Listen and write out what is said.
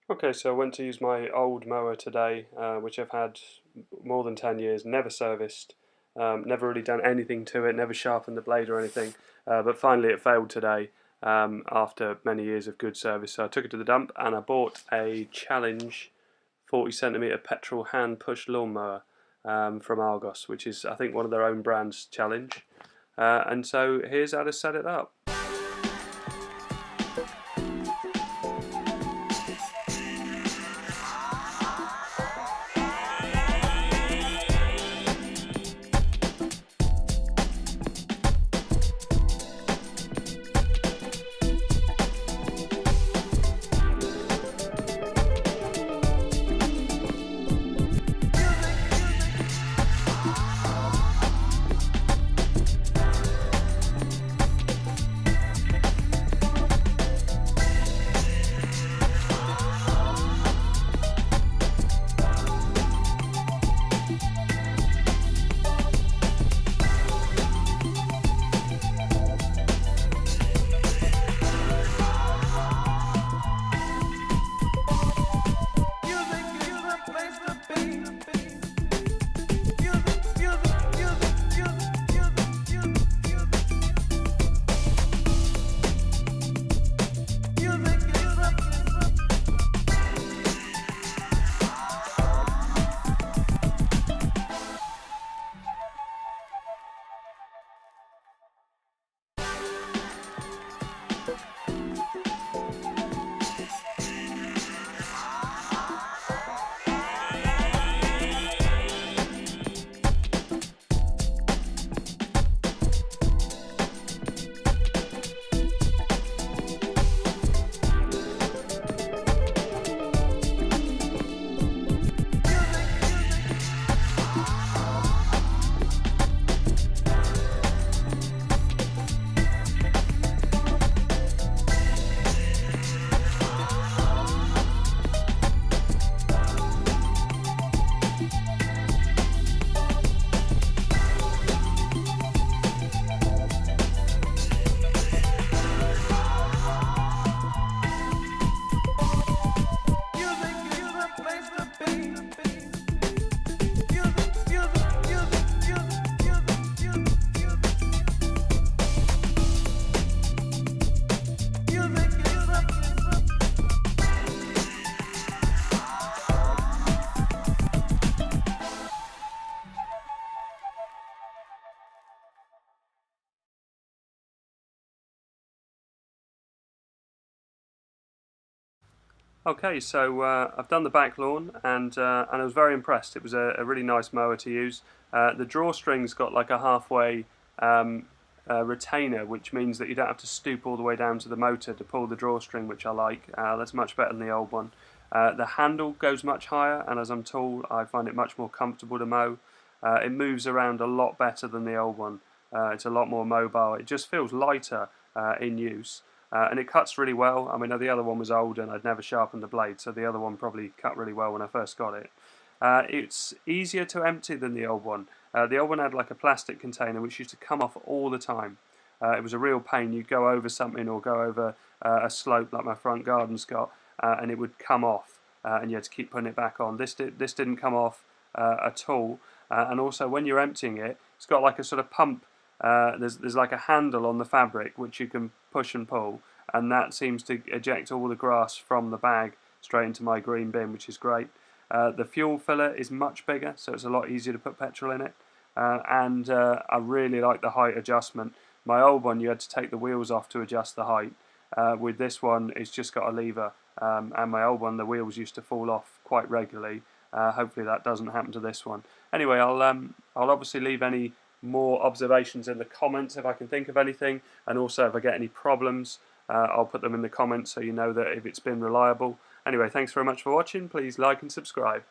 Okay, so I went to use my old mower today, which I've had more than 10 years, never serviced, never really done anything to it, never sharpened the blade or anything, but finally it failed today after many years of good service. So I took it to the dump and I bought a Challenge 40cm petrol hand push lawnmower from Argos, which is I think one of their own brands, Challenge. And so here's how to set it up. Okay, so I've done the back lawn and I was very impressed. It was a really nice mower to use. The drawstring's got like a halfway retainer, which means that you don't have to stoop all the way down to the motor to pull the drawstring, which I like. That's much better than the old one. The handle goes much higher, and as I'm tall, I find it much more comfortable to mow. It moves around a lot better than the old one. It's a lot more mobile. It just feels lighter in use. And it cuts really well. I mean, the other one was old and I'd never sharpened the blade, so the other one probably cut really well when I first got it. It's easier to empty than the old one. The old one had like a plastic container which used to come off all the time. It was a real pain. You'd go over something or go over a slope like my front garden's got, and it would come off, and you had to keep putting it back on. This didn't come off at all, and also when you're emptying it, it's got like a sort of pump. There's like a handle on the fabric which you can push and pull, and that seems to eject all the grass from the bag straight into my green bin, which is great. The fuel filler is much bigger, so it's a lot easier to put petrol in it, and I really like the height adjustment. My old one, you had to take the wheels off to adjust the height. With this one, it's just got a lever, and my old one, the wheels used to fall off quite regularly. Hopefully that doesn't happen to this one. Anyway, I'll obviously leave any more observations in the comments if I can think of anything, and also if I get any problems, I'll put them in the comments so you know that if it's been reliable. Anyway, thanks very much for watching. Please like and subscribe.